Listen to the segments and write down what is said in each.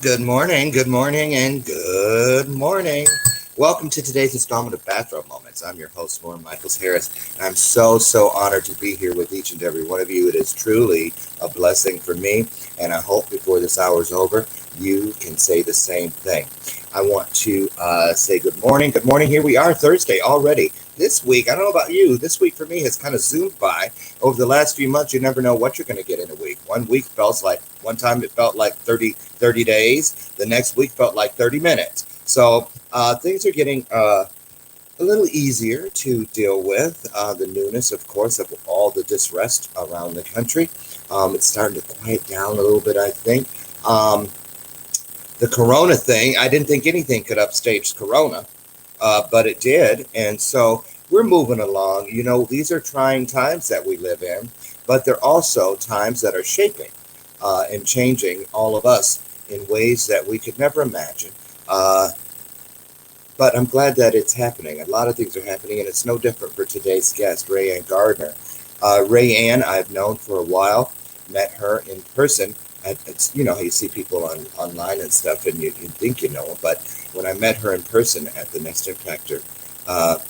Good morning, good morning, and good morning. Welcome to today's installment of Bathrobe Moments. I'm your host, Loren Harris, and I'm so honored to be here with each and every one of you. It is truly a blessing for me, and I hope before this hour is over, you can say the same thing. I want to say good morning. Good morning. Here we are, Thursday already. This week, I don't know about you, this week for me has kind of zoomed by. Over the last few months, you never know what you're going to get in a week. One week felt like, one time it felt like 30 days. The next week felt like 30 minutes. So things are getting a little easier to deal with. The newness, of course, of all the disrest around the country. It's starting to quiet down a little bit, I think. The corona thing, I didn't think anything could upstage corona, but it did. And so we're moving along. You know, these are trying times that we live in, but they're also times that are shaping and changing all of us in ways that we could never imagine. But I'm glad that it's happening. A lot of things are happening, and it's no different for today's guest, Rayanne Gardner. Rayanne, I've known for a while, met her in person. It's, you know, you see people online and stuff, and you think you know them, but when I met her in person at the Next Impactor,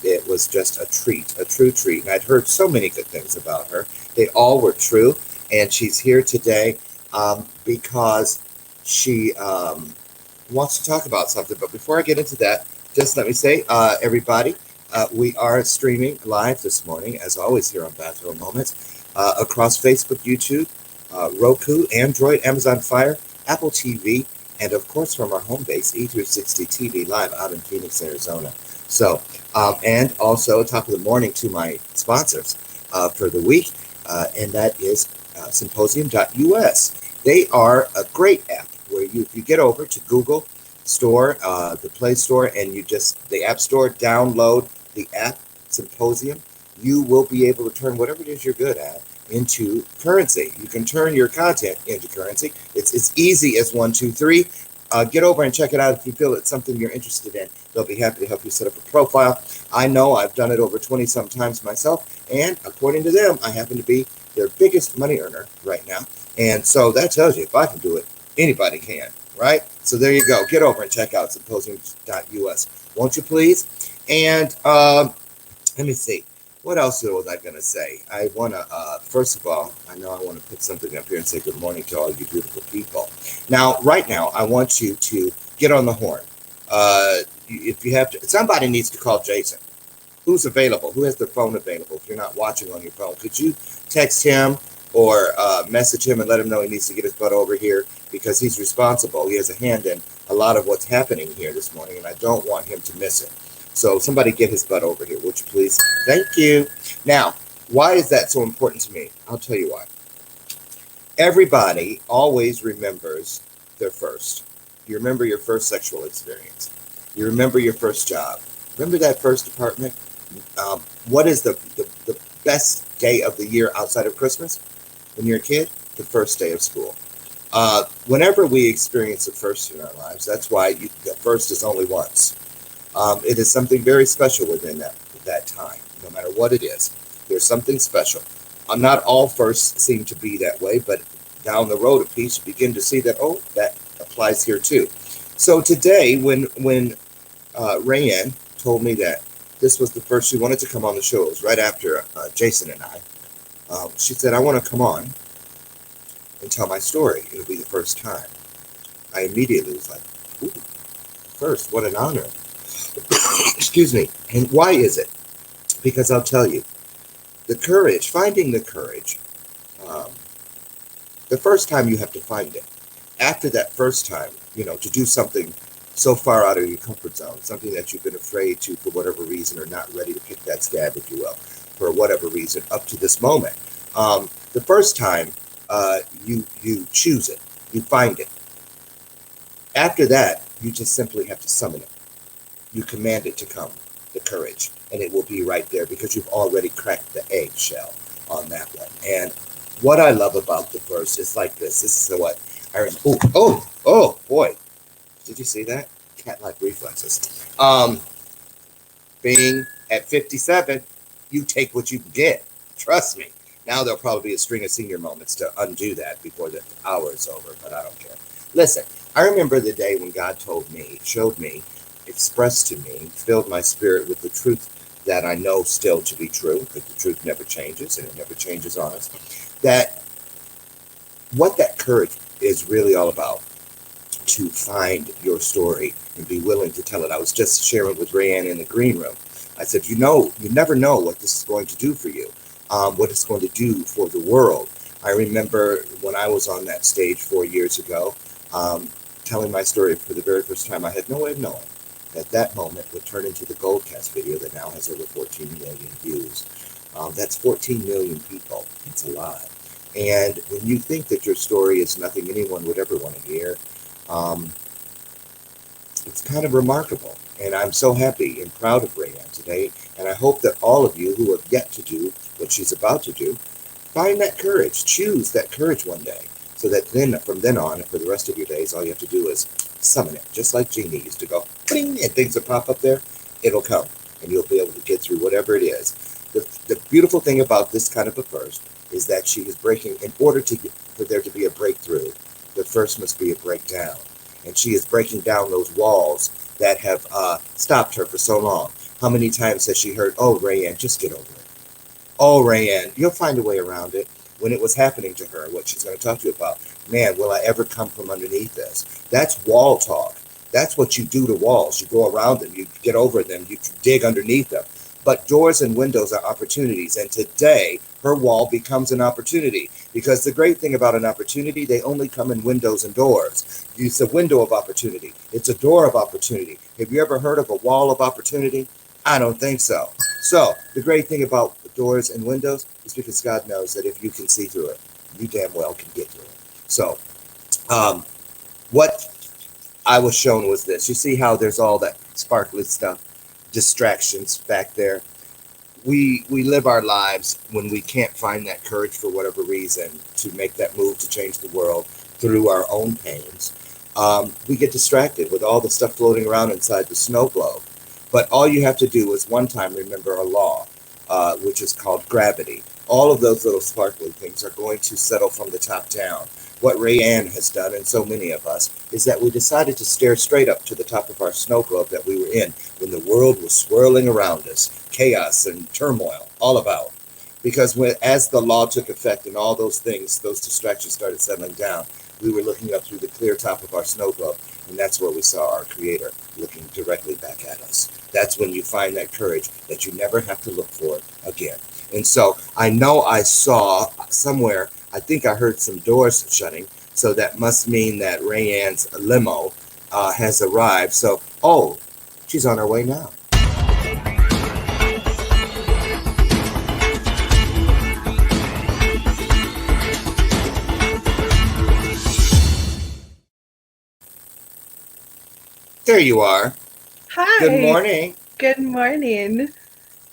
it was just a treat, a true treat. And I'd heard so many good things about her. They all were true, and she's here today because she wants to talk about something. But before I get into that, just let me say, everybody, we are streaming live this morning, as always, here on Bathrobe Moments, across Facebook, YouTube, Roku, Android, Amazon Fire, Apple TV, and of course from our home base, E360 TV Live out in Phoenix, Arizona. So, and also top of the morning to my sponsors for the week, and that is symposium.us. They are a great app where if you get over to Google Store, the Play Store, and the App Store, download the app Symposium, you will be able to turn whatever it is you're good at into currency. You can turn your content into currency. It's easy as 1, 2, 3. Get over and check it out if you feel it's something you're interested in. They'll be happy to help you set up a profile. I know I've done it over 20 some times myself, and according to them, I happen to be their biggest money earner right now. And so that tells you if I can do it, anybody can, right? So there you go. Get over and check out symposium.us, won't you please? And let me see. What else was I going to say? I want to, first of all, I know I want to put something up here and say good morning to all you beautiful people. Now, right now, I want you to get on the horn. If you have to, somebody needs to call Jason. Who's available? Who has their phone available? If you're not watching on your phone, could you text him or message him and let him know he needs to get his butt over here because he's responsible. He has a hand in a lot of what's happening here this morning, and I don't want him to miss it. So somebody get his butt over here, would you please? Thank you. Now, why is that so important to me? I'll tell you why. Everybody always remembers their first. You remember your first sexual experience. You remember your first job. Remember that first apartment? What is the best day of the year outside of Christmas? When you're a kid, the first day of school. Whenever we experience the first in our lives, that's why the first is only once. It is something very special within that time, no matter what it is. There's something special. Not all firsts seem to be that way, but down the road a piece, you begin to see that, oh, that applies here too. So today, when Rayanne told me that this was the first she wanted to come on the show, it was right after Jason and I, she said, I want to come on and tell my story. It'll be the first time. I immediately was like, ooh, first, what an honor. Excuse me. And why is it? Because I'll tell you, the courage, finding the courage, the first time you have to find it. After that first time, to do something so far out of your comfort zone, something that you've been afraid to for whatever reason or not ready to pick that scab, if you will, for whatever reason up to this moment. The first time, you choose it, you find it. After that, you just simply have to summon it. You command it to come, the courage, and it will be right there because you've already cracked the eggshell on that one. And what I love about the first is like this. This is what I remember. Oh, boy. Did you see that? Cat-like reflexes. Being at 57, you take what you can get. Trust me. Now there'll probably be a string of senior moments to undo that before the hour is over, but I don't care. Listen, I remember the day when God told me, showed me, expressed to me, filled my spirit with the truth that I know still to be true, because the truth never changes and it never changes on us, that what that courage is really all about, to find your story and be willing to tell it. I was just sharing with Rayanne in the green room. I said, you know, you never know what this is going to do for you, what it's going to do for the world. I remember when I was on that stage 4 years ago, telling my story for the very first time, I had no way of knowing that that moment would turn into the Goldcast video that now has over 14 million views. That's 14 million people. It's a lot. And when you think that your story is nothing anyone would ever want to hear, um, it's kind of remarkable. And I'm so happy and proud of Rayanne today. And I hope that all of you who have yet to do what she's about to do, find that courage. Choose that courage one day. So that then, from then on, and for the rest of your days, all you have to do is summon it. Just like Genie used to go, bing, and things that pop up there, it'll come. And you'll be able to get through whatever it is. The beautiful thing about this kind of a first is that she is breaking, in order for there to be a breakthrough, the first must be a breakdown. And she is breaking down those walls that have stopped her for so long. How many times has she heard, oh, Rayanne, just get over it. Oh, Rayanne, you'll find a way around it. When it was happening to her, what she's going to talk to you about, man, will I ever come from underneath this? That's wall talk. That's what you do to walls. You go around them, you get over them, you dig underneath them. But doors and windows are opportunities. And today, her wall becomes an opportunity. Because the great thing about an opportunity, they only come in windows and doors. It's a window of opportunity. It's a door of opportunity. Have you ever heard of a wall of opportunity? I don't think so. So the great thing about doors and windows is because God knows that if you can see through it, you damn well can get through it. So what I was shown was this. You see how there's all that sparkly stuff, distractions back there. We live our lives when we can't find that courage for whatever reason to make that move to change the world through our own pains. We get distracted with all the stuff floating around inside the snow globe. But all you have to do is one time remember a law, which is called gravity. All of those little sparkly things are going to settle from the top down. What Rayanne has done, and so many of us, is that we decided to stare straight up to the top of our snow globe that we were in when the world was swirling around us, chaos and turmoil all about. Because as the law took effect and all those things, those distractions started settling down, we were looking up through the clear top of our snow globe, and that's where we saw our Creator looking directly back at us. That's when you find that courage that you never have to look for it again. And so I know I saw somewhere, I think I heard some doors shutting, so that must mean that Rayanne's limo has arrived. So, oh, she's on her way now. There you are. Hi. Good morning. Good morning.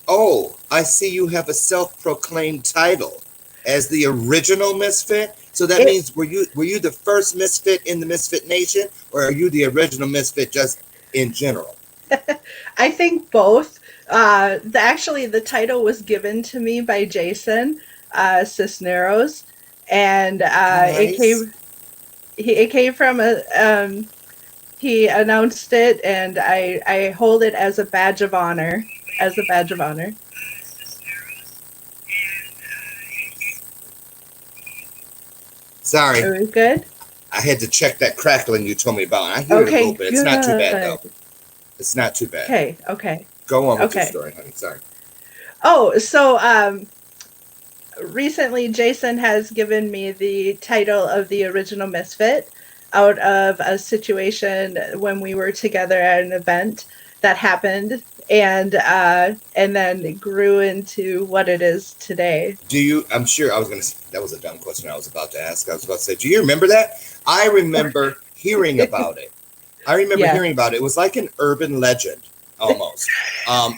Oh, I see you have a self-proclaimed title as the original Misfit. So that It means were you the first Misfit in the Misfit Nation, or are you the original Misfit just in general? I think both. Actually, the title was given to me by Jason Cisneros, and Nice. it came from a he announced it, and I hold it as a badge of honor. As a badge of honor. Sorry, Are we good? I had to check that crackling you told me about. I hear it a little Okay, bit. It's not too bad though. good. It's not too bad. Okay. Go on with your Okay. story, honey. Sorry. Oh, so recently Jason has given me the title of the original Misfit out of a situation when we were together at an event that happened, and then it grew into what it is today. Do you? I'm sure I was gonna. That was a dumb question I was about to ask. I was about to say, do you remember that? I remember hearing about it. I remember Yeah. hearing about it. It was like an urban legend almost.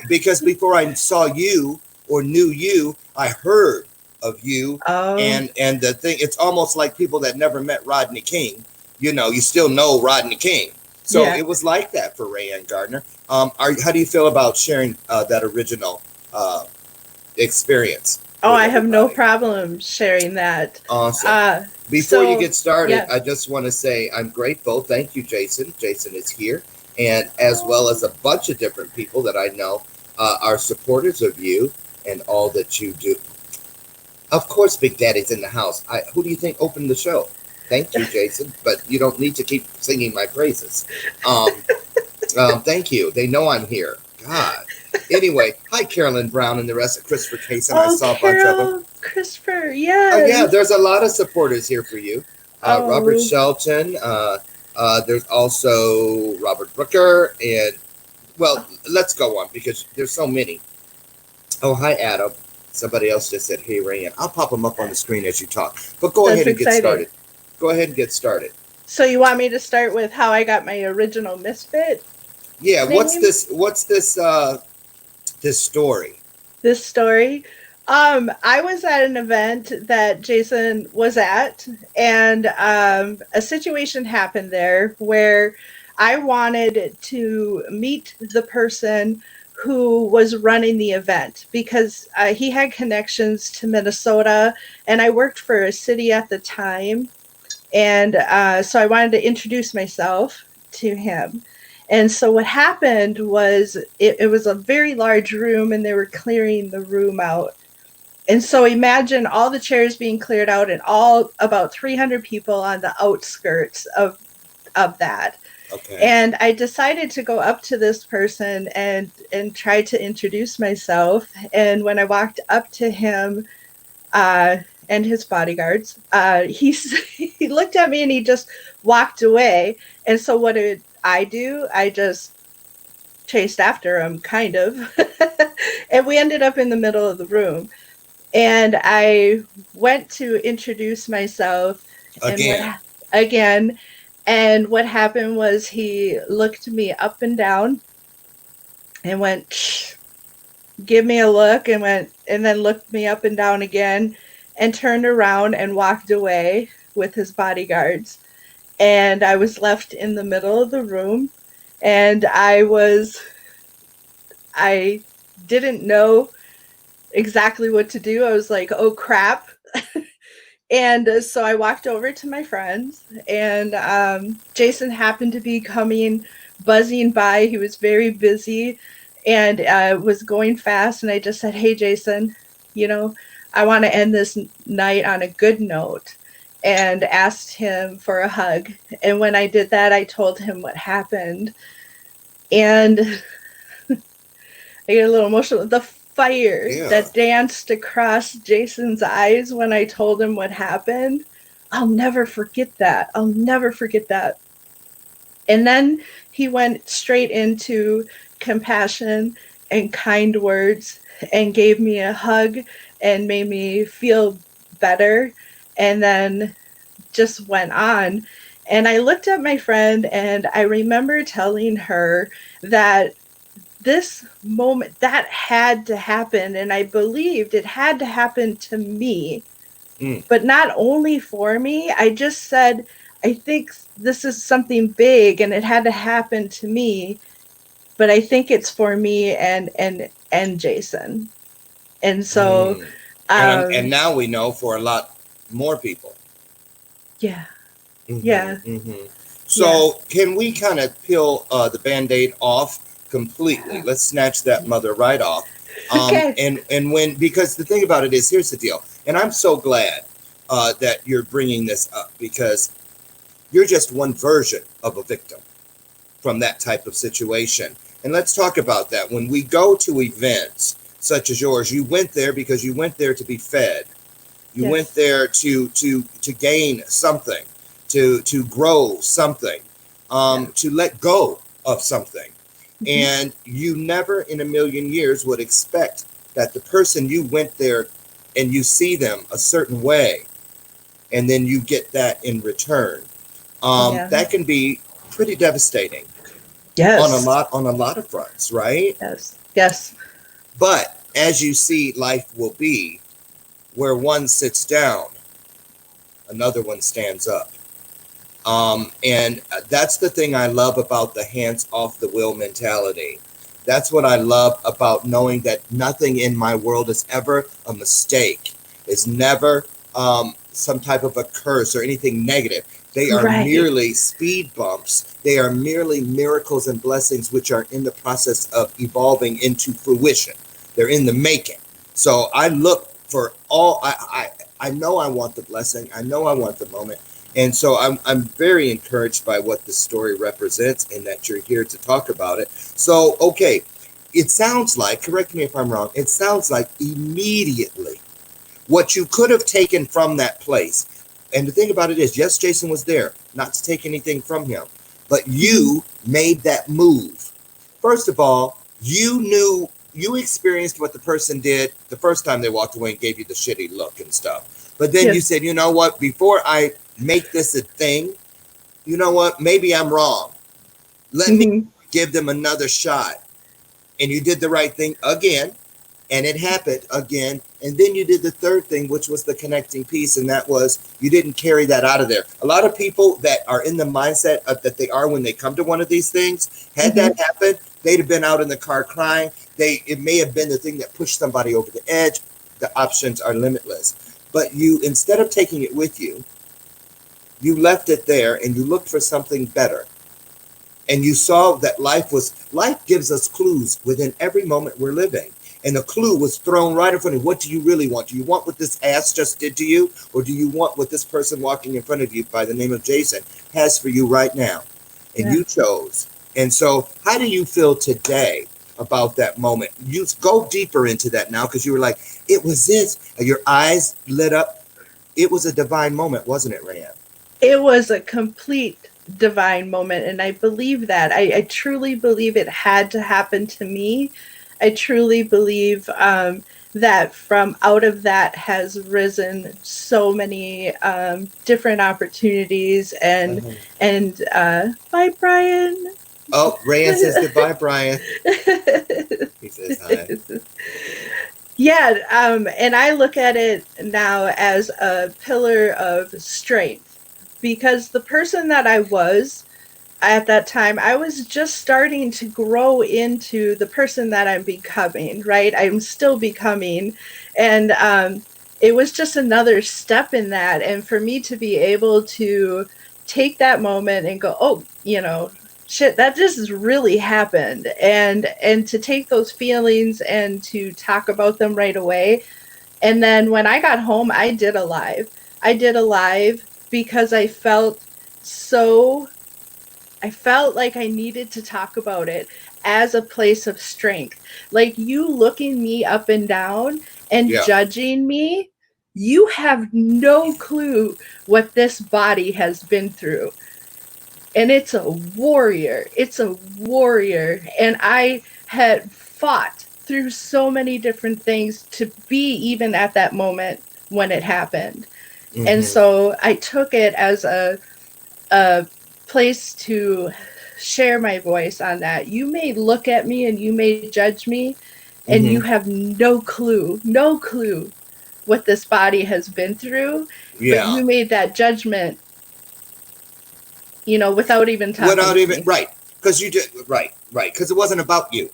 Because before I saw you or knew you, I heard of you, Oh, and the thing. It's almost like people that never met Rodney King. You know, you still know Rodney King. So yeah. it was like that for Rayanne Gardner. How do you feel about sharing that original experience? Oh, with I have no everybody. problem sharing that. Awesome. Uh, Before you so get started, yeah. I just want to say I'm grateful. Thank you, Jason. Jason is here, and as well as Oh, a bunch of different people that I know are supporters of you and all that you do. Of course, Big Daddy's in the house. Who do you think opened the show? Thank you, Jason, but you don't need to keep singing my praises. Um, thank you. They know I'm here. God. Anyway, hi, Carolyn Brown and the rest of Christopher Kaysen. I oh, saw a bunch of them. Carol, Christopher, Oh yeah, yes. there's a lot of supporters here for you. Robert Oh, Shelton. There's also Robert Brooker, and well, let's go on because there's so many. Oh, hi, Adam. Somebody else just said, "Hey, Rayan." I'll pop them up on the screen as you talk. But go that's ahead and get exciting. started. Go ahead and get started. So you want me to start with how I got my original Misfit Yeah, what's name? this? What's this? This story. This story. I was at an event that Jason was at, and a situation happened there where I wanted to meet the person who was running the event because he had connections to Minnesota, and I worked for a city at the time. And so I wanted to introduce myself to him. And so what happened was it was a very large room and they were clearing the room out. And so imagine all the chairs being cleared out and all about 300 people on the outskirts of that. Okay. And I decided to go up to this person and try to introduce myself. And when I walked up to him, uh, and his bodyguards, he looked at me and he just walked away. And so what did I do? I just chased after him, kind of, and we ended up in the middle of the room. And I went to introduce myself, and Again. again, and what happened was he looked me up and down and went, Shh, give me a look, and went, and then looked me up and down again and turned around and walked away with his bodyguards. And I was left in the middle of the room, and I didn't know exactly what to do. I was like, oh crap. And so I walked over to my friends, and Jason happened to be coming, buzzing by. He was very busy and was going fast. And I just said, hey, Jason, you know, I want to end this night on a good note, and asked him for a hug. And when I did that, I told him what happened. And I get a little emotional. The fire Yeah. that danced across Jason's eyes when I told him what happened, I'll never forget that. I'll never forget that. And then he went straight into compassion and kind words and gave me a hug and made me feel better. And then just went on. And I looked at my friend and I remember telling her that this moment that had to happen, and I believed it had to happen to me, Mm. but not only for me. I just said, I think this is something big and it had to happen to me, but I think it's for me and Jason. And so Mm. And um now we know for a lot more people. yeah, Mm-hmm, yeah, mm-hmm. yeah. So can we kind of peel the Band-Aid off completely? Let's snatch that mother right off. Okay. And when, because the thing about it is, here's the deal, and I'm so glad that you're bringing this up because you're just one version of a victim from that type of situation. And let's talk about that. When we go to events such as yours, you went there because you went there to be fed. You went Yes. there to gain something, to grow something, Yeah. to let go of something, Mm-hmm. and you never in a million years would expect that the person you went there and you see them a certain way, and then you get that in return. Yeah. That can be pretty devastating Yes. on a lot of fronts, right? Yes. Yes. But as you see, life will be where one sits down, another one stands up. And that's the thing I love about the hands off the wheel mentality. That's what I love about knowing that nothing in my world is ever a mistake, is never some type of a curse or anything negative. They are Right. merely speed bumps. They are merely miracles and blessings which are in the process of evolving into fruition. They're in the making. So I look for all, I know I want the blessing. I know I want the moment. And so I'm very encouraged by what the story represents and that you're here to talk about it. So, okay, it sounds like, correct me if I'm wrong, it sounds like immediately what you could have taken from that place. And the thing about it is, yes, Jason was there, not to take anything from him, but Mhm. you made that move. First of all, you knew, you experienced what the person did the first time they walked away and gave you the shitty look and stuff. But then you Yes. said, you know what, before I make this a thing, you know what, maybe I'm wrong. Let me Hmm. give them another shot. And you did the right thing again, and it happened again. And then you did the third thing, which was the connecting piece, and that was you didn't carry that out of there. A lot of people that are in the mindset of, that they are when they come to one of these things, had Hmm. that happened, they'd have been out in the car crying. It may have been the thing that pushed somebody over the edge. The options are limitless. But you, instead of taking it with you left it there and you looked for something better, and you saw that life gives us clues within every moment we're living, and the clue was thrown right in front of you. What do you really want? Do you want what this ass just did to you, or do you want what this person walking in front of you by the name of Jason has for you right now? And Yeah. you chose. And so how do you feel today about that moment? You go deeper into that now, because you were like, it was this, your eyes lit up. It was a divine moment, wasn't it, Rand? It was a complete divine moment. And I believe that. I truly believe it had to happen to me. I truly believe that from out of that has risen so many different opportunities and bye Brian. Oh, Rand says goodbye, Brian. He says hi. Yeah, and I look at it now as a pillar of strength because the person that I was at that time, I was just starting to grow into the person that I'm becoming, right? I'm still becoming. And it was just another step in that. And for me to be able to take that moment and go, oh, shit, that just really happened. And to take those feelings and to talk about them right away. And then when I got home, I did a live. I did a live because so I felt like I needed to talk about it as a place of strength. Like you looking me up and down and Yeah. judging me, you have no clue what this body has been through. And it's a warrior. It's a warrior. And I had fought through so many different things to be even at that moment when it happened. And Mm-hmm. so I took it as a place to share my voice on that. You may look at me and you may judge me, and you Mm-hmm. have no clue what this body has been through, but Yeah. you made that judgment, without even talking Without to even me. right, because you did right, because it wasn't about you.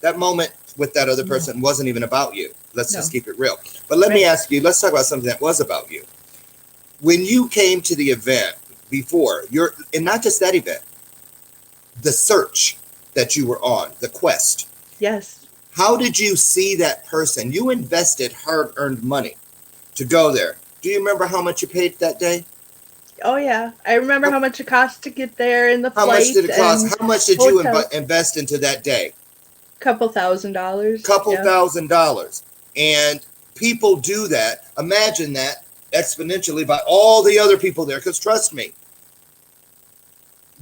That moment with that other No, person wasn't even about you. Let's just no, keep it real. But let me right. ask you. Let's talk about something that was about you. When you came to the event before, you're and not just that event, the search that you were on, the quest. Yes. How did you see that person? You invested hard-earned money to go there. Do you remember how much you paid that day? Oh, yeah. I remember How, how much it cost to get there in the how much did flight it cost? and How much did you hotel. invest into that day? Couple $1,000s. Couple Yeah. $1,000s. And people do that. Imagine that exponentially by all the other people there. Because trust me,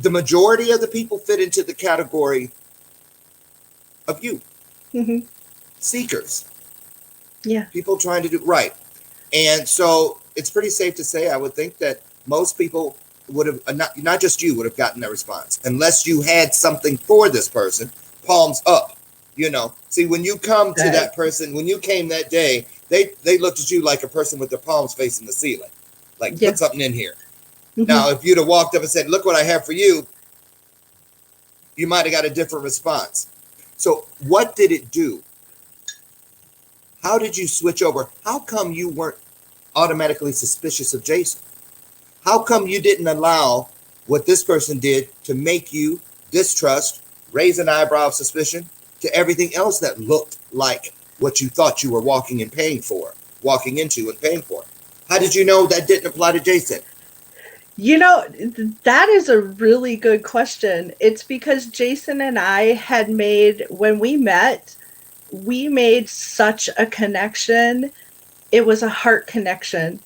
the majority of the people fit into the category of you, Hmm. seekers, Yeah. people trying to do right. And so it's pretty safe to say, I would think that most people would have, not just you, would have gotten that response unless you had something for this person, palms up. See, when you come to that Exactly. person, when you came that day, they looked at you like a person with their palms facing the ceiling, like put Yeah. something in here. Hmm. Now, if you'd have walked up and said, look what I have for you, you might have got a different response. So what did it do? How did you switch over? How come you weren't automatically suspicious of Jason? How come you didn't allow what this person did to make you distrust, raise an eyebrow of suspicion to everything else that looked like what you thought you were walking and paying for, walking into and paying for? How did you know that didn't apply to Jason? That is a really good question. It's because Jason and I had made, when we made such a connection. It was a heart connection.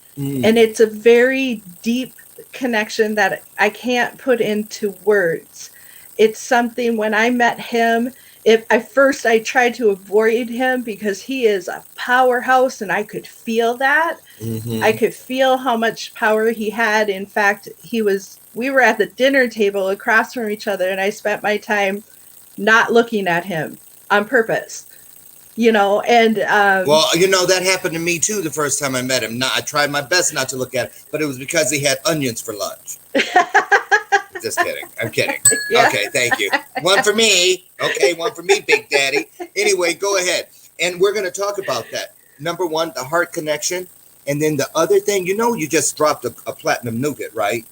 And Mm. it's a very deep connection that I can't put into words. It's something when I met him, if at first I tried to avoid him because he is a powerhouse and I could feel that. I Mm-hmm. could feel how much power he had. In fact, we were at the dinner table across from each other and I spent my time not looking at him on purpose, and Well, that happened to me too the first time I met him. I tried my best not to look at it, but it was because he had onions for lunch. Just kidding. I'm kidding. yeah. Okay, thank you. One for me. Okay, one for me, Big Daddy. Anyway, go ahead. And we're going to talk about that. Number one, the heart connection. And then the other thing, you just dropped a platinum nougat, right?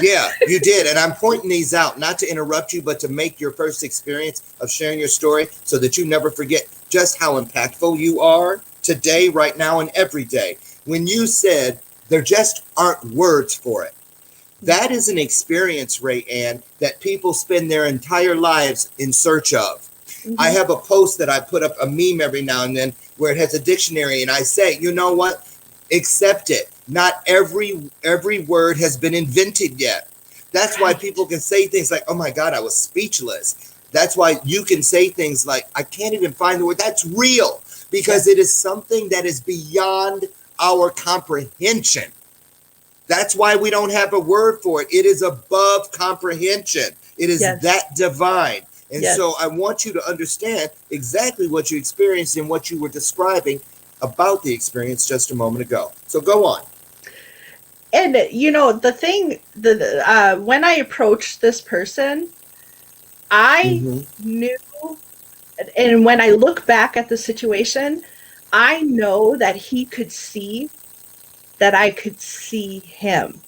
Yeah, you did. And I'm pointing these out, not to interrupt you, but to make your first experience of sharing your story so that you never forget just how impactful you are today, right now, and every day. When you said there just aren't words for it. That is an experience, Ray Ann, that people spend their entire lives in search of. I Mm-hmm. have a post that I put up, a meme every now and then, where it has a dictionary, and I say, you know what? Accept it. Not every word has been invented yet. That's why Right. people can say things like, "Oh my God, I was speechless." That's why you can say things like, "I can't even find the word." That's real because Yes. it is something that is beyond our comprehension. That's why we don't have a word for it. It is above comprehension. It is Yes. that divine. And so Yes. I want you to understand exactly what you experienced and what you were describing about the experience just a moment ago. So go on. And the thing, when I approached this person, I Mm-hmm. knew, and when I look back at the situation, I know that he could see that I could see him.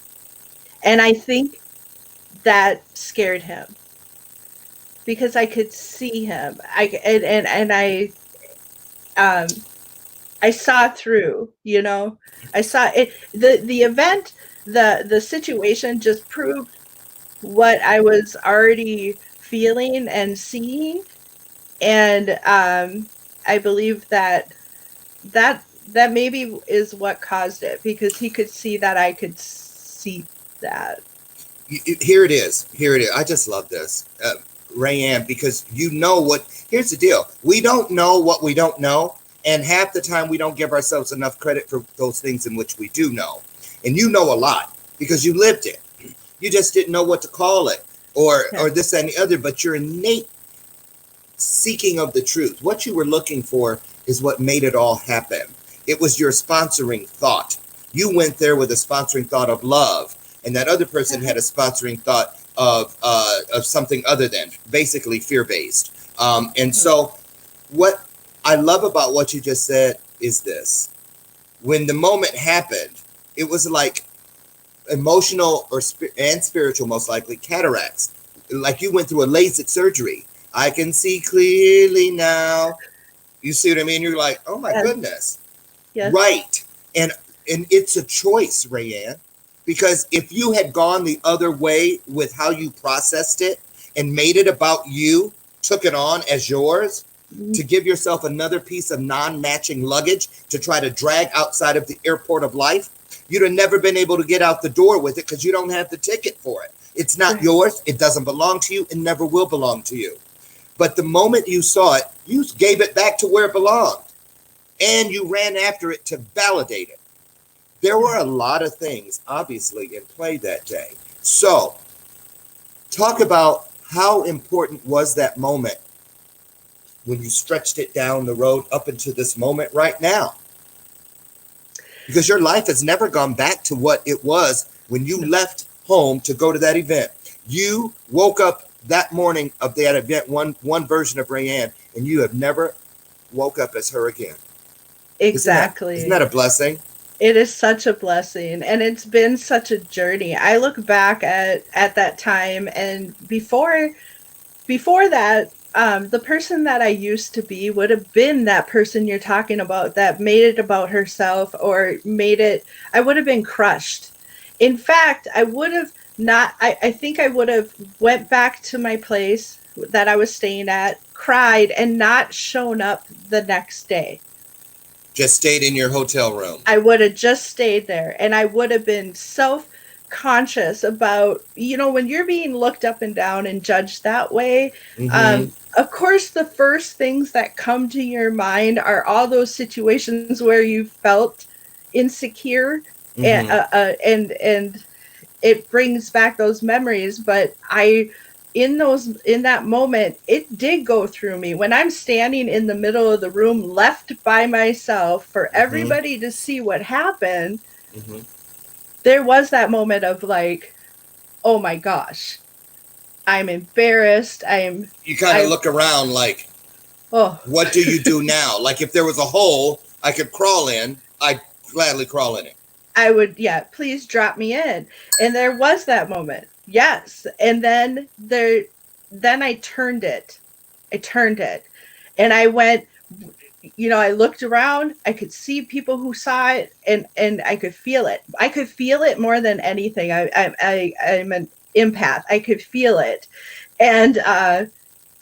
And I think that scared him because I could see him. Um I saw through, I saw it. The event, the situation just proved what I was already feeling and seeing. And I believe that maybe is what caused it because he could see that I could see that. Here it is. Here it is. I just love this, Rayanne, because you know what. Here's the deal. We don't know what we don't know. And half the time we don't give ourselves enough credit for those things in which we do know. And you know a lot because you lived it. You just didn't know what to call it Yeah. or this and the other, but your innate seeking of the truth, what you were looking for is what made it all happen. It was your sponsoring thought. You went there with a sponsoring thought of love, and that other person had a sponsoring thought of something other than basically fear based. And so, what I love about what you just said is this: when the moment happened, it was like emotional and spiritual, most likely cataracts. Like you went through a LASIK surgery. I can see clearly now. You see what I mean? You're like, oh my Yes. goodness, Yes. right? And it's a choice, Rayanne, because if you had gone the other way with how you processed it and made it about you, took it on as yours, Mhm. to give yourself another piece of non-matching luggage to try to drag outside of the airport of life, you'd have never been able to get out the door with it because you don't have the ticket for it. It's not Right. yours. It doesn't belong to you and never will belong to you. But the moment you saw it, you gave it back to where it belonged and you ran after it to validate it. There were a lot of things obviously in play that day. So, talk about how important was that moment when you stretched it down the road up into this moment right now? Because your life has never gone back to what it was when you No. left home to go to that event. You woke up that morning of that event, one version of Rayanne, and you have never woke up as her again. Isn't Exactly. that a blessing? It is such a blessing, and it's been such a journey. I look back at that time, and before that, the person that I used to be would have been that person you're talking about that made it about herself or made it. I would have been crushed. In fact, I would have not. I think I would have went back to my place that I was staying at, cried, and not shown up the next day. Just stayed in your hotel room. I would have just stayed there, and I would have been self conscious about, when you're being looked up and down and judged that way. Mm-hmm. Of course, the first things that come to your mind are all those situations where you felt insecure, and Mm-hmm. and it brings back those memories. But in that moment, it did go through me when I'm standing in the middle of the room left by myself for Mm-hmm. everybody to see what happened. Mm-hmm. There was that moment of like, oh my gosh, I'm embarrassed. You kind of I look around like, oh what do you do now? Like if there was a hole I could crawl in, I'd gladly crawl in it. I would, yeah, please drop me in. And there was that moment. Yes. And then I turned it. I turned it. And I went, I looked around, I could see people who saw it, and I could feel it. I could feel it more than anything. I'm an empath. I could feel it. And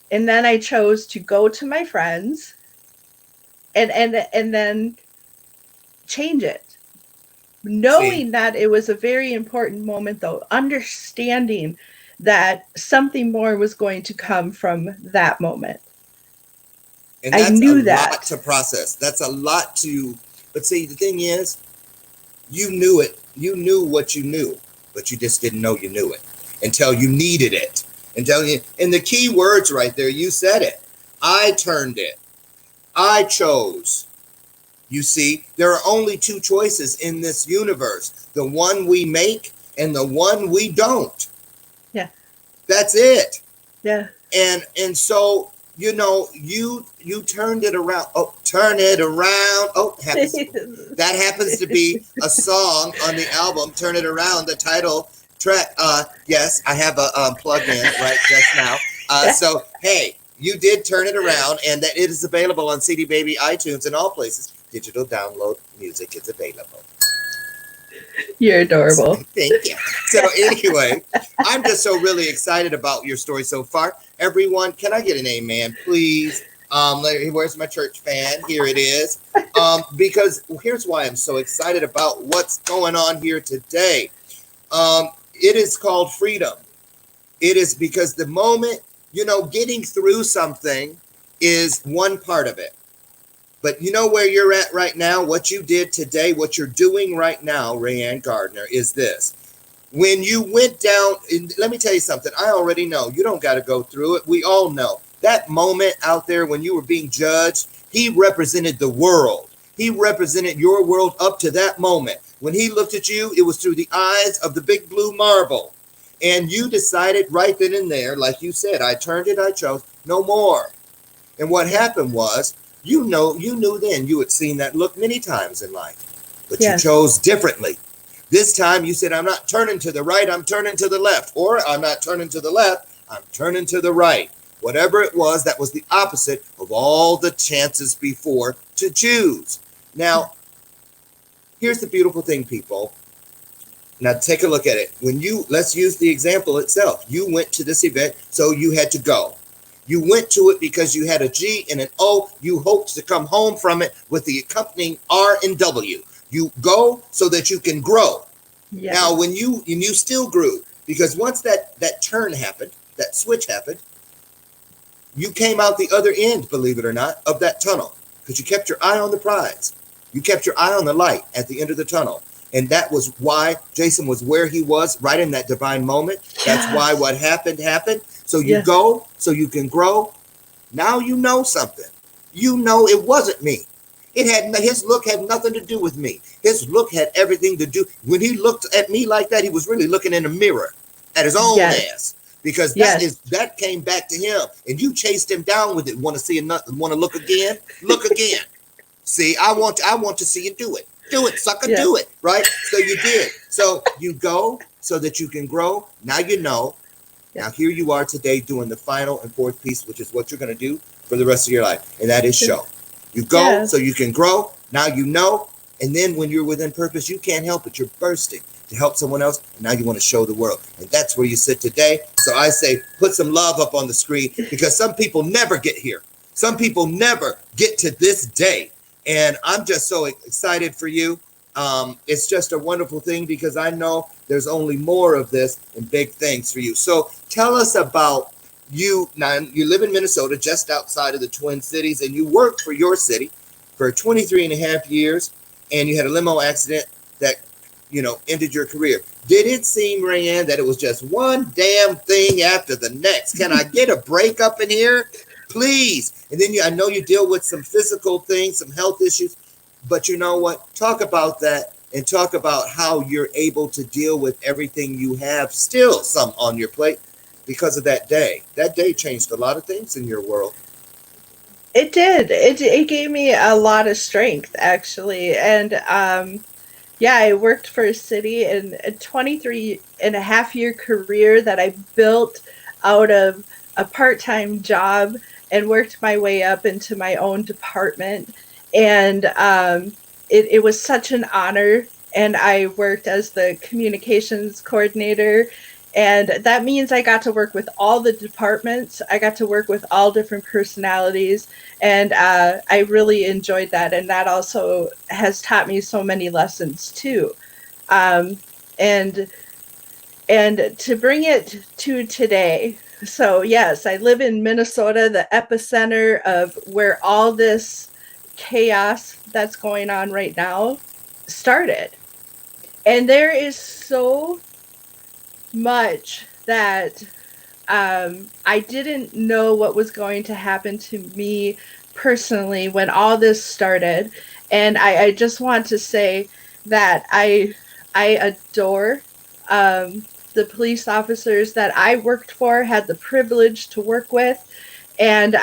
then I chose to go to my friends and then change it, See, knowing that it was a very important moment, though, understanding that something more was going to come from that moment. and I that's a knew lot that. to process. That's a lot to, but see, the thing is, you knew it. You knew what you knew, but you just didn't know you knew it until you needed it. Until you, and the key words right there, you said it. I turned it. I chose. You see, there are only two choices in this universe, the one we make and the one we don't. Yeah. That's it. Yeah. And so, you turned it around. Oh, turn it around. Oh, that happens to be a song on the album Turn It Around, the title track. Yes, I have a plug in right just now. So hey, you did turn it around, and that it is available on CD Baby, iTunes, and all places. Digital download music is available. You're adorable. Thank you. So anyway, I'm just so really excited about your story so far. Everyone, can I get an amen, please? Where's my church fan? Here it is. Because here's why I'm so excited about what's going on here today. It is called freedom. It is because the moment, getting through something is one part of it. But you know where you're at right now? What you did today, what you're doing right now, Rayanne Gardner, is this. When you went down, and let me tell you something. I already know. You don't got to go through it. We all know. That moment out there when you were being judged, he represented the world. He represented your world up to that moment. When he looked at you, it was through the eyes of the big blue marble. And you decided right then and there, like you said, I turned it, I chose, no more. And what happened was, you knew then you had seen that look many times in life, but you chose differently. This time you said, I'm not turning to the right, I'm turning to the left, or I'm not turning to the left, I'm turning to the right. Whatever it was, that was the opposite of all the chances before to choose. Now, here's the beautiful thing, people. Now take a look at it. Let's use the example itself. You went to this event, so you had to go. You went to it because you had a G and an O. You hoped to come home from it with the accompanying R and W. You go so that you can grow. Yes. Now, when you still grew, because once that turn happened, that switch happened, you came out the other end, believe it or not, of that tunnel, because you kept your eye on the prize. You kept your eye on the light at the end of the tunnel. And that was why Jason was where he was right in that divine moment. That's why what happened. So you go so you can grow. Now you know something. You know it wasn't me. His look had nothing to do with me. His look had everything to do. When he looked at me like that, he was really looking in a mirror at his own ass. because Yes. that came back to him, and you chased him down with it. Want to see another? Want to look again? Look again. See, I want to see you do it. Do it, sucker, Yeah. do it. Right? So you did. So you go so that you can grow. Now you know. Yeah. Now here you are today doing the final and fourth piece, which is what you're going to do for the rest of your life, and that is show. You go so Yes. you can grow. Now you know, and then when you're within purpose, you can't help it. You're bursting to help someone else, and now you want to show the world, and that's where you sit today. So I say, put some love up on the screen, because some people never get here. Some people never get to this day, and I'm just so excited for you. It's just a wonderful thing, because I know there's only more of this and big things for you. So tell us about you. Now, you live in Minnesota, just outside of the Twin Cities, and you worked for your city for 23 and a half years, and you had a limo accident that, ended your career. Did it seem, Rayanne, that it was just one damn thing after the next? Can I get a break up in here? Please. And then I know you deal with some physical things, some health issues, but you know what? Talk about that, and talk about how you're able to deal with everything you have, still some on your plate, because of that day. That day changed a lot of things in your world. It did. It gave me a lot of strength, actually. And yeah, I worked for a city in a 23 and a half year career that I built out of a part-time job and worked my way up into my own department. And it was such an honor. And I worked as the communications coordinator. And that means I got to work with all the departments. I got to work with all different personalities, and I really enjoyed that. And that also has taught me so many lessons too. Um, and and to bring it to today, so yes, I live in Minnesota, the epicenter of where all this chaos that's going on right now started. And there is so much that I didn't know what was going to happen to me personally when all this started. And I just want to say that I adore the police officers that I worked for, had the privilege to work with. And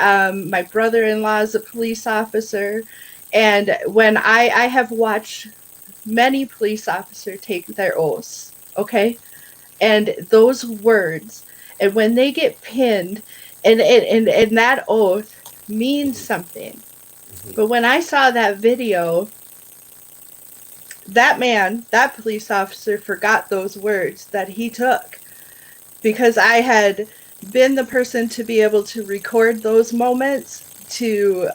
my brother in law is a police officer. And when I have watched many police officers take their oaths, okay? And those words, and when they get pinned, and that oath means Mm-hmm. something. But when I saw that video, that man, that police officer, forgot those words that he took, because I had been the person to be able to record those moments, to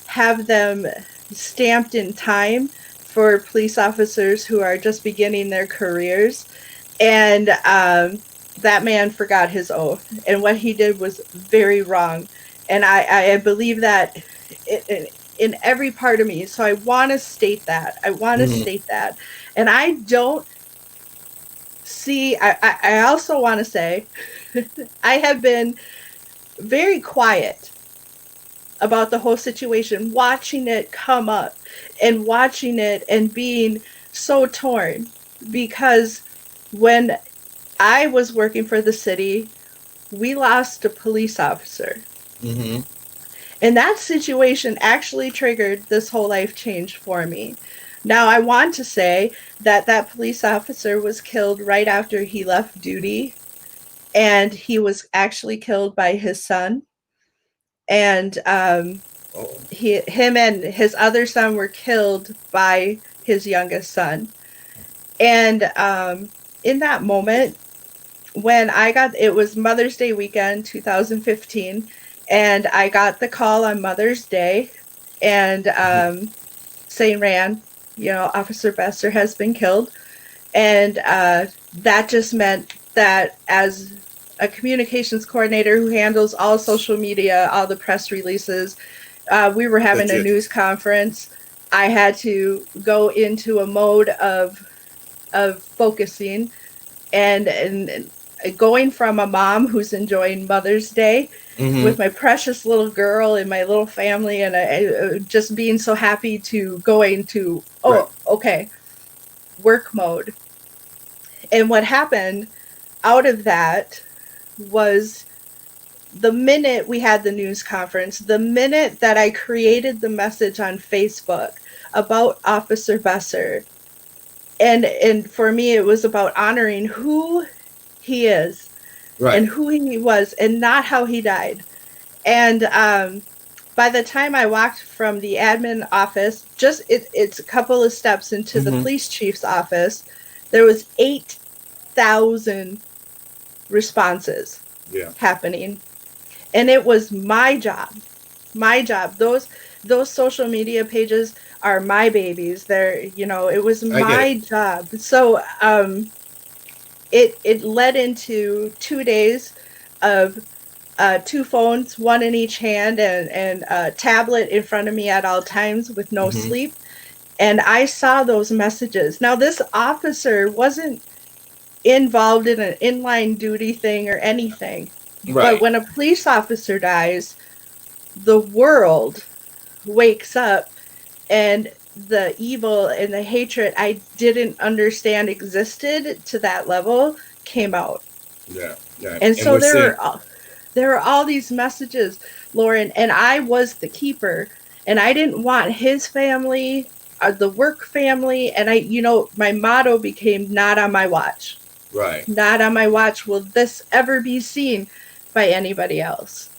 have them stamped in time for police officers who are just beginning their careers. And that man forgot his oath, and what he did was very wrong. And I believe that in every part of me. So I want to state that. I want to Mm-hmm. state that. And I don't see, I also want to say, I have been very quiet about the whole situation, watching it come up and watching it and being so torn, because when I was working for the city, we lost a police officer. Mm-hmm. And that situation actually triggered this whole life change for me. Now, I want to say that that police officer was killed right after he left duty, and he was actually killed by his son. And Oh. him and his other son were killed by his youngest son. And in that moment, when I got, it was Mother's Day weekend 2015, and I got the call on Mother's Day, and saying, Rand, Officer Besser has been killed. And that just meant that, as a communications coordinator who handles all social media, all the press releases, we were having That a you. news conference. I had to go into a mode of focusing, and going from a mom who's enjoying Mother's Day Mm-hmm. with my precious little girl and my little family, and just being so happy, to going to, Right. oh, okay, work mode. And what happened out of that was the minute we had the news conference, the minute that I created the message on Facebook about Officer Besser. And for me, it was about honoring who he is Right. and who he was and not how he died. And by the time I walked from the admin office, it's a couple of steps into the Mm-hmm. police chief's office, there was 8,000 responses Yeah. happening. And it was my job. My job. Those social media pages are my babies. It was I get it. my job. So it led into 2 days of two phones, one in each hand, and a tablet in front of me at all times with no Mm-hmm. sleep. And I saw those messages. Now, this officer wasn't involved in an inline duty thing or anything. But Right. when a police officer dies, the world wakes up, and the evil and the hatred I didn't understand existed to that level came out. Yeah. Yeah. And And so we're seeing. there were all these messages, Loren, and I was the keeper, and I didn't want his family, the work family, and my motto became not on my watch. Right. Not on my watch will this ever be seen by anybody else.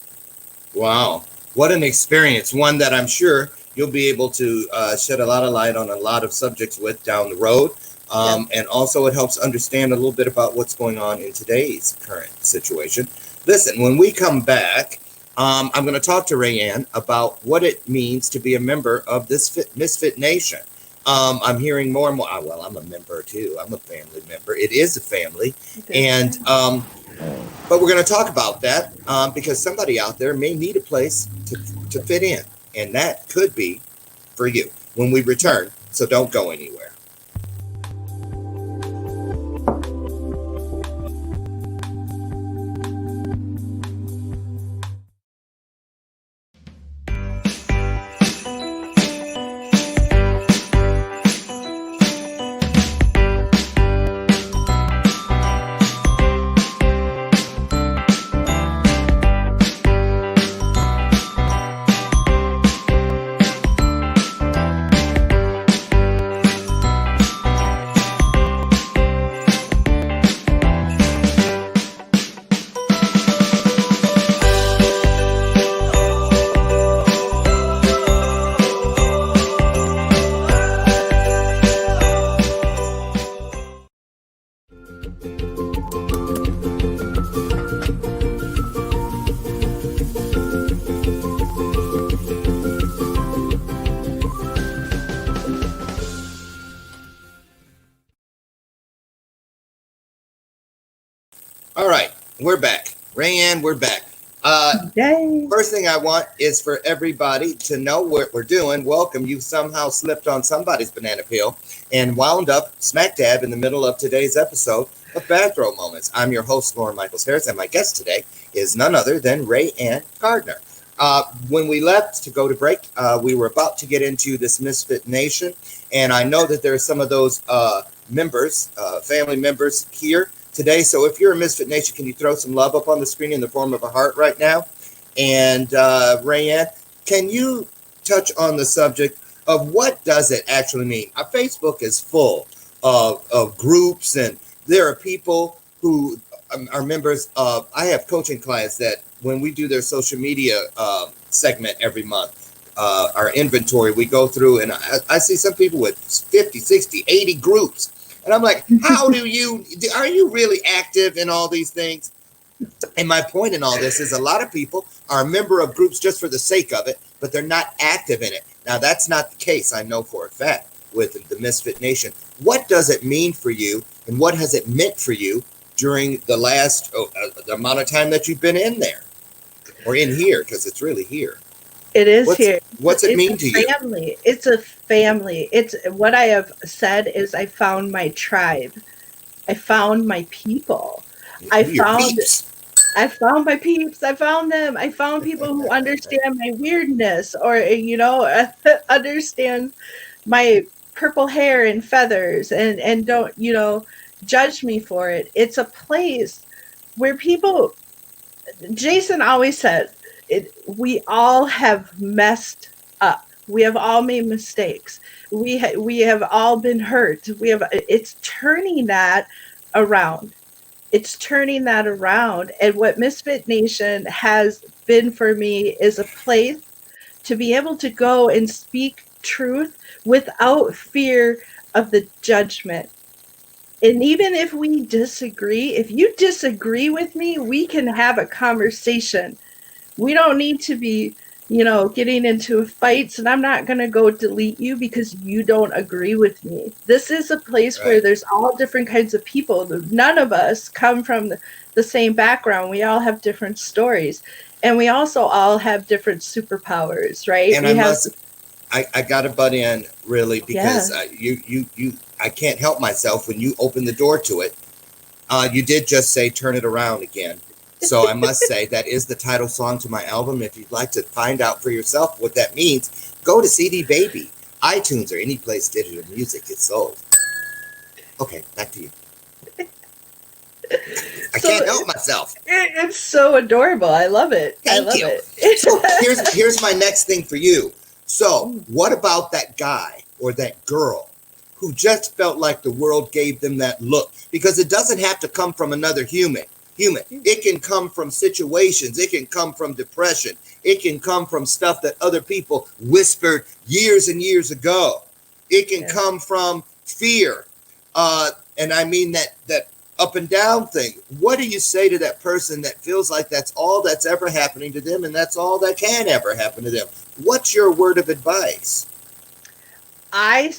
Wow. What an experience. One that I'm sure you'll be able to shed a lot of light on a lot of subjects with down the road. Yep. And also, it helps understand a little bit about what's going on in today's current situation. Listen, when we come back, I'm going to talk to Rayanne about what it means to be a member of this Misfit Nation. I'm hearing more and more. Well, I'm a member too. I'm a family member. It is a family. And but we're going to talk about that because somebody out there may need a place to fit in, and that could be for you when we return. So don't go anywhere. All right, we're back. Rayanne, we're back. Yay. First thing I want is for everybody to know what we're doing. Welcome. You somehow slipped on somebody's banana peel and wound up smack dab in the middle of today's episode of Bathrobe Moments. I'm your host, Loren Michaels Harris, and my guest today is none other than Rayanne Gardner. When we left to go to break, we were about to get into this Misfit Nation, and I know that there are some of those members, family members here today. So if you're a Misfit Nation, can you throw some love up on the screen in the form of a heart right now? And Rayanne, can you touch on the subject of what does it actually mean? Our Facebook is full of groups, and there are people who are members of. I have coaching clients that when we do their social media segment every month, our inventory, we go through, and I see some people with 50, 60, 80 groups. And I'm like, are you really active in all these things? And my point in all this is a lot of people are a member of groups just for the sake of it, but they're not active in it. Now, that's not the case, I know for a fact, with the Misfit Nation. What does it mean for you, and what has it meant for you during the last the amount of time that you've been in there? Or in here, because it's really here. It is here. What's it It's mean a to you? family. It's a family. It's what I have said is I found my tribe. I found my people. I Your found peeps. I found my peeps. I found them. I found people who understand my weirdness or understand my purple hair and feathers and don't, judge me for it. It's a place where people Jason always said we all have messed up. We have all made mistakes. We have all been hurt. It's turning that around. It's turning that around. And what Misfit Nation has been for me is a place to be able to go and speak truth without fear of the judgment. And even if we disagree, if you disagree with me, we can have a conversation. We don't need to be, getting into fights, and I'm not going to go delete you because you don't agree with me. This is a place where Right. there's all different kinds of people. None of us come from the same background. We all have different stories. And we also all have different superpowers, right? And We have, I got to butt in really because yeah. I can't help myself when you open the door to it. You did just say "Turn It Around" again, so I must say that is the title song to my album. If you'd like to find out for yourself what that means, go to CD Baby, iTunes, or any place digital music is sold. Okay, back to you. I So can't help myself. it's so adorable. I love it. I Thank love you. it. So here's my next thing for you. So what about that guy or that girl who just felt like the world gave them that look? Because it doesn't have to come from another human. It can come from situations. It can come from depression. It can come from stuff that other people whispered years and years ago. It can Yeah. come from fear. And I mean that up and down thing. What do you say to that person that feels like that's all that's ever happening to them and that's all that can ever happen to them? What's your word of advice? I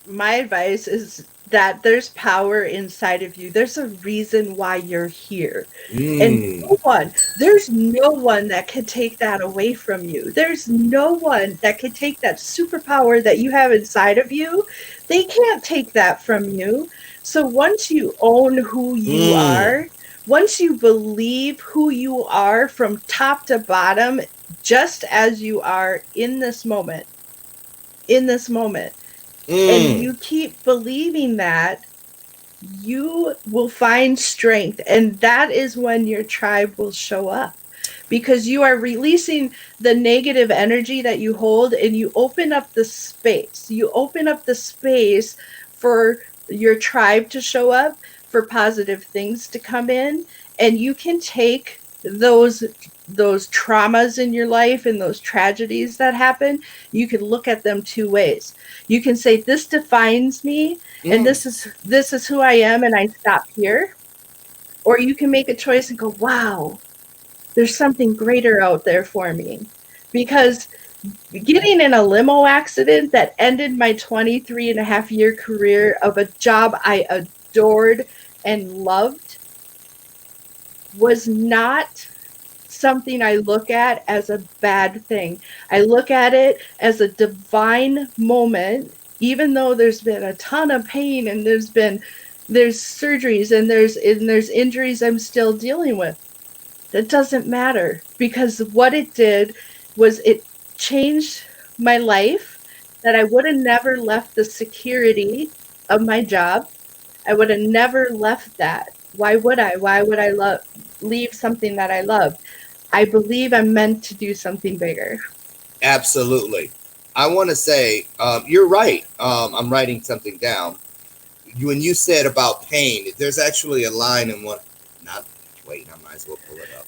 My advice is that there's power inside of you. There's a reason why you're here. And Mm, there's no one that can take that away from you. There's no one that can take that superpower that you have inside of you. They can't take that from you. So once you own who you mm, are, once you believe who you are from top to bottom, just as you are in this moment, and mm. you keep believing that, you will find strength. And that is when your tribe will show up because you are releasing the negative energy that you hold and you open up the space. You open up the space for your tribe to show up, for positive things to come in, and you can take those traumas in your life and those tragedies that happen, you can look at them two ways. You can say this defines me and Mm. this is who I am and I stop here, or you can make a choice and go, wow, there's something greater out there for me. Because getting in a limo accident that ended my 23 and a half year career of a job I adored and loved was not something I look at as a bad thing. I look at it as a divine moment, even though there's been a ton of pain and there's surgeries and there's injuries I'm still dealing with. That doesn't matter because what it did was it changed my life, that I would have never left the security of my job. I would have never left that. Why would I? Why would I leave something that I love? I believe I'm meant to do something bigger. Absolutely. I want to say you're right. I'm writing something down. When you said about pain, there's actually a line in one. Not wait. I might as well pull it up.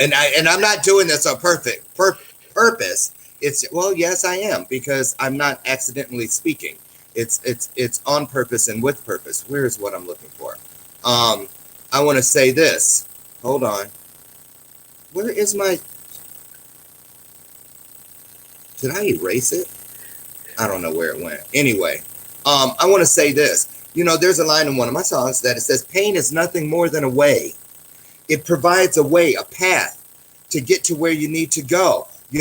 And I'm not doing this on purpose. It's well, yes, I am because I'm not accidentally speaking. It's on purpose and with purpose. Where's what I'm looking for? I want to say this. Hold on. Where is my? Did I erase it? I don't know where it went. Anyway, I want to say this. There's a line in one of my songs that it says, "Pain is nothing more than a way. It provides a way, a path to get to where you need to go." And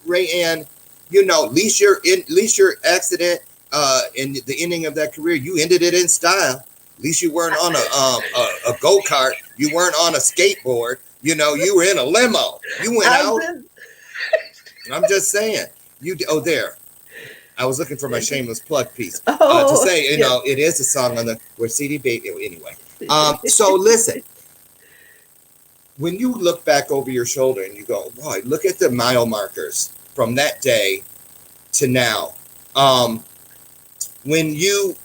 Rayanne, at least your accident and the ending of that career, you ended it in style. At least you weren't on a go kart. You weren't on a skateboard. You were in a limo. You went I've out. been, I'm just saying. There. I was looking for my shameless plug piece to oh, say, yeah. it is a song on the where CD Baby. Anyway, so listen. when you look back over your shoulder and you go, boy, look at the mile markers from that day to now. Um, when you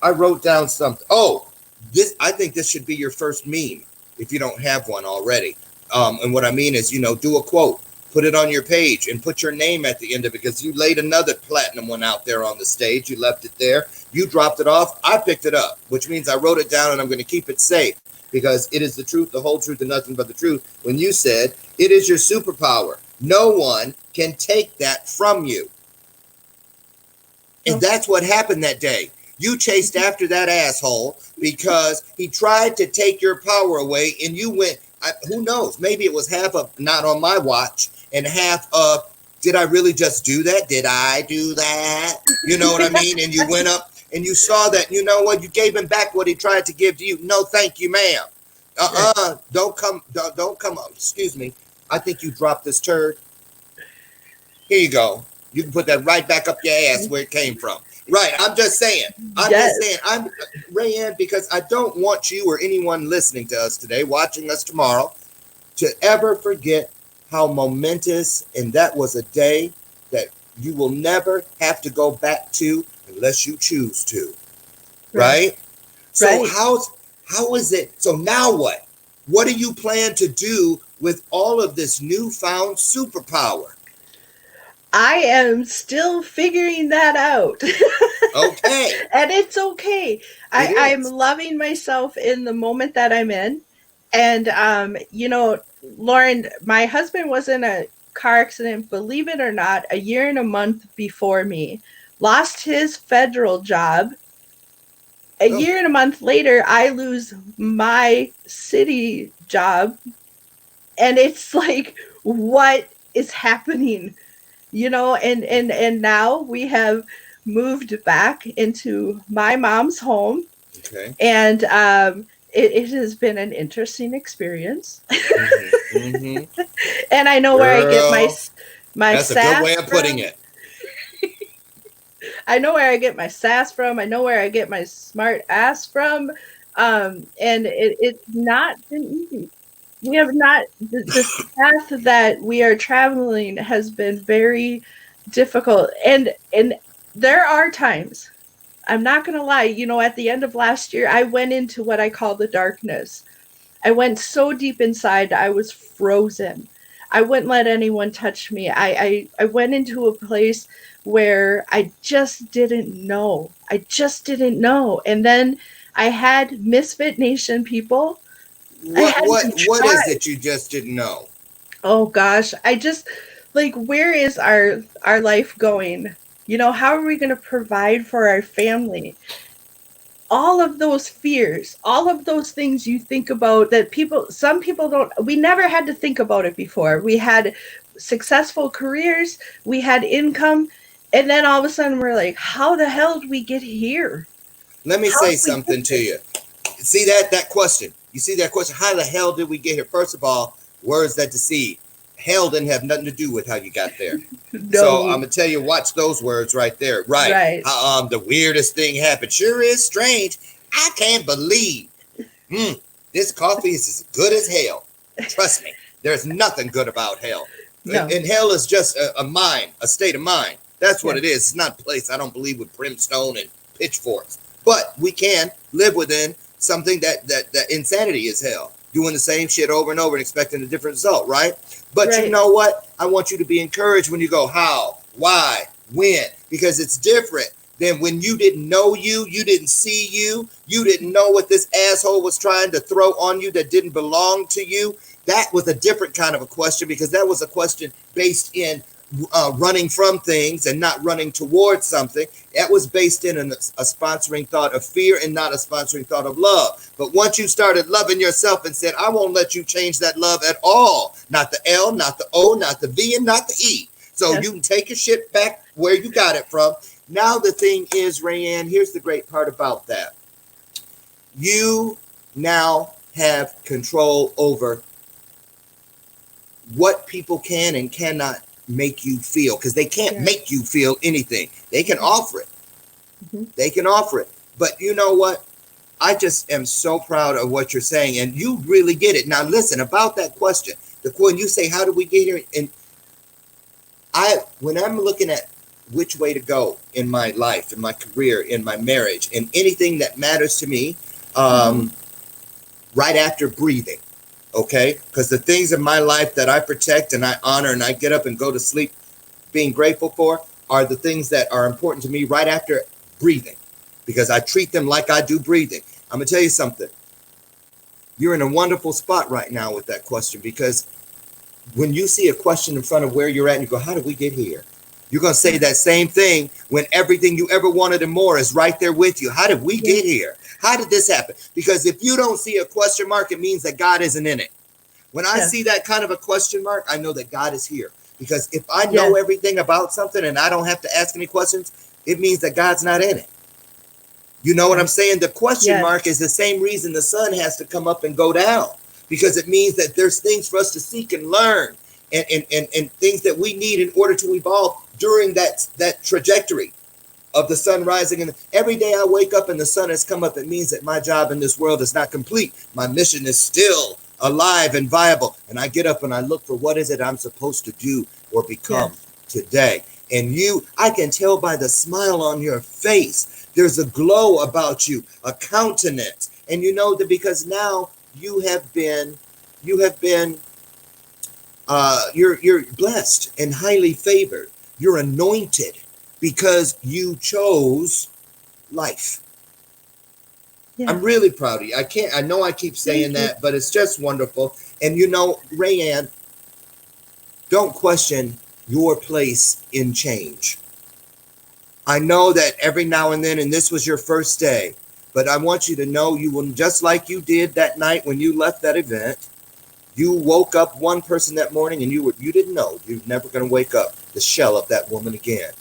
I wrote down something. Oh, this I think this should be your first meme if you don't have one already. And what I mean is, do a quote, put it on your page, and put your name at the end of it because you laid another platinum one out there on the stage. You left it there. You dropped it off. I picked it up, which means I wrote it down and I'm going to keep it safe because it is the truth, the whole truth, and nothing but the truth. When you said it is your superpower, no one can take that from you. And that's what happened that day. You chased after that asshole because he tried to take your power away, and you went, who knows? Maybe it was half of not on my watch and half of, did I really just do that? Did I do that? You know what I mean? And you went up and you saw that, you know what? You gave him back what he tried to give to you. No, thank you, ma'am. Don't come, excuse me. I think you dropped this turd. Here you go. You can put that right back up your ass where it came from. Right. I'm just saying. I'm Rayanne, because I don't want you or anyone listening to us today, watching us tomorrow, to ever forget how momentous, and that was a day that you will never have to go back to unless you choose to. Right? So how is it? So now what? What do you plan to do with all of this newfound superpower? I am still figuring that out. Okay. And it's okay. I'm loving myself in the moment that I'm in. And, Loren, my husband was in a car accident, believe it or not, a year and a month before me. Lost his federal job. A year and a month later, I lose my city job. And it's like, what is happening? And now we have moved back into my mom's home. Okay. And it has been an interesting experience. And I know where I get my that's sass. That's a good way of putting it. I know where I get my sass from. I know where I get my smart ass from. And it's not been easy. We have not, the path that we are traveling has been very difficult. And there are times, I'm not going to lie, at the end of last year, I went into what I call the darkness. I went so deep inside, I was frozen. I wouldn't let anyone touch me. I went into a place where I just didn't know. And then I had Misfit Nation people. What is it you just didn't know? Oh gosh, I just where is our life going? How are we going to provide for our family? All of those fears, all of those things you think about that some people don't, we never had to think about it before. We had successful careers, we had income, and then all of a sudden we're like, how the hell did we get here? Let me say something to you. See that question? You see that question? How the hell did we get here? First of all, words that deceive. Hell didn't have nothing to do with how you got there. No. So I'm gonna tell you, watch those words right there. Right. The weirdest thing happened. Sure is strange. I can't believe this coffee is as good as hell. Trust me, there's nothing good about hell. No. And hell is just a mind, a state of mind. That's what it is. It's not a place. I don't believe with brimstone and pitchforks. But we can live within something that insanity is hell. Doing the same shit over and over and expecting a different result, right? But you know what? I want you to be encouraged when you go, how, why, when, because it's different than when you didn't know you didn't see you didn't know what this asshole was trying to throw on you that didn't belong to you. That was a different kind of a question, because that was a question based in running from things and not running towards something. That was based in a sponsoring thought of fear and not a sponsoring thought of love. But once you started loving yourself and said, I won't let you change that love at all. Not the L, not the O, not the V, and not the E. So you can take your shit back where you got it from. Now the thing is, Rayanne, here's the great part about that. You now have control over what people can and cannot make you feel, because they can't make you feel anything. They can offer it. They can offer it. But you know what? I just am so proud of what you're saying, and you really get it. Now, listen about that question. When you say, "How do we get here?" and when I'm looking at which way to go in my life, in my career, in my marriage, in anything that matters to me, Mm-hmm. right after breathing, okay? Because the things in my life that I protect and I honor and I get up and go to sleep being grateful for are the things that are important to me right after breathing, because I treat them like I do breathing. I'm gonna tell you something. You're in a wonderful spot right now with that question, because when you see a question in front of where you're at and you go, "How did we get here?" You're going to say that same thing when everything you ever wanted and more is right there with you. How did we Yeah. get here? How did this happen? Because if you don't see a question mark, it means that God isn't in it. When I see Yes. that kind of a question mark, I know that God is here. Because if I know Yes. everything about something and I don't have to ask any questions, it means that God's not in it. You know what I'm Yes. saying? The question Yes. mark is the same reason the sun has to come up and go down, because it means that there's things for us to seek and learn, and things that we need in order to evolve during that trajectory of the sun rising. And every day I wake up and the sun has come up, it means that my job in this world is not complete. My mission is still alive and viable. And I get up and I look for what is it I'm supposed to do or become Yes. today. And I can tell by the smile on your face, there's a glow about you, a countenance. And you know that because now you have been, you're blessed and highly favored. You're anointed because you chose life. I'm Yes. really proud of you. I know I keep saying Thank you. that, but it's just wonderful. And you know, Rayanne, don't question your place in change. I know that every now and then, and this was your first day, but I want you to know you will, just like you did that night when you left that event, you woke up one person that morning and you didn't know you're never going to wake up the shell of that woman again.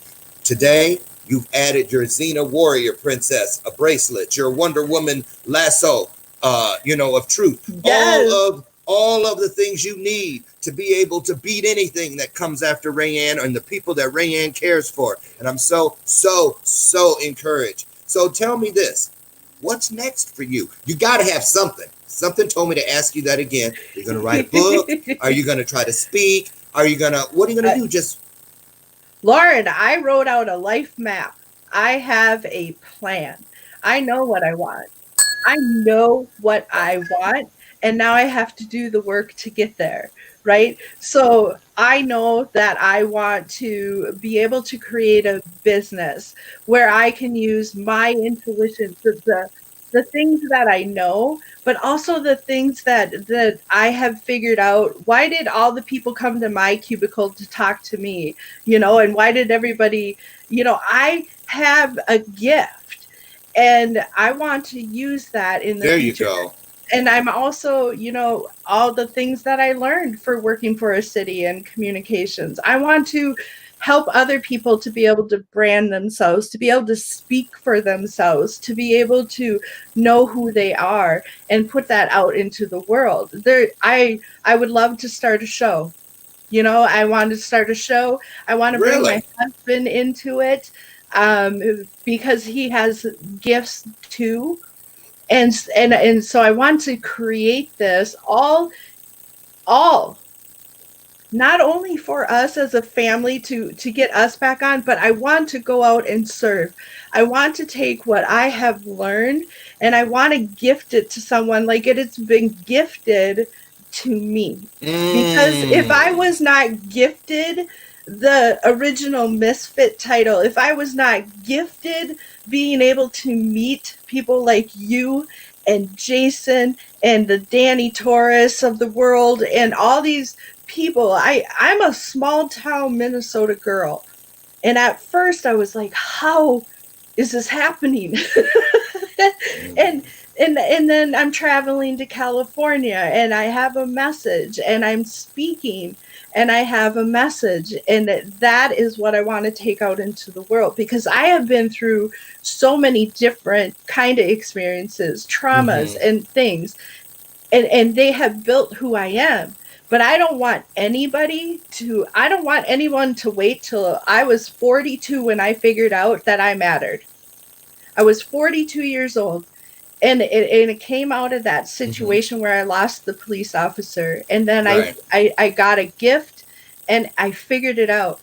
Today, you've added your Xena Warrior Princess, a bracelet, your Wonder Woman lasso, of truth. Yes. All of the things you need to be able to beat anything that comes after Rayanne and the people that Rayanne cares for. And I'm so, so, so encouraged. So tell me this. What's next for you? You got to have something. Something told me to ask you that again. You're going to write a book? Are you going to try to speak? What are you going uh, to do? Just Loren, I wrote out a life map. I have a plan. I know what I want. I know what I want, and now I have to do the work to get there, right? So I know that I want to be able to create a business where I can use my intuition, the things that I know, but also the things that I have figured out. Why did all the people come to my cubicle to talk to me? And why did everybody, I have a gift and I want to use that in the there you future. go. And I'm also, all the things that I learned for working for a city and communications. I want to help other people to be able to brand themselves, to be able to speak for themselves, to be able to know who they are and put that out into the world. I would love to start a show. I want to start a show. I want to bring my Really? husband into it, because he has gifts too, and so I want to create this all not only for us as a family to get us back on, but I want to go out and serve. I want to take what I have learned and I want to gift it to someone like it has been gifted to me. Because if I Mm. was not gifted the original Misfit title, if I was not gifted being able to meet people like you and Jason and the Danny Torres of the world and all these people. I'm a small town Minnesota girl. And at first I was like, how is this happening? and and then I'm traveling to California and I have a message and I'm speaking and I have a message, and that is what I want to take out into the world, because I have been through so many different kind of experiences, traumas Mm-hmm. and things, and they have built who I am. But I don't want anyone to wait till I was 42 when I figured out that I mattered. I was 42 years old and it came out of that Hmm. situation where I lost the police officer, and then Right. I got a gift, and I figured it out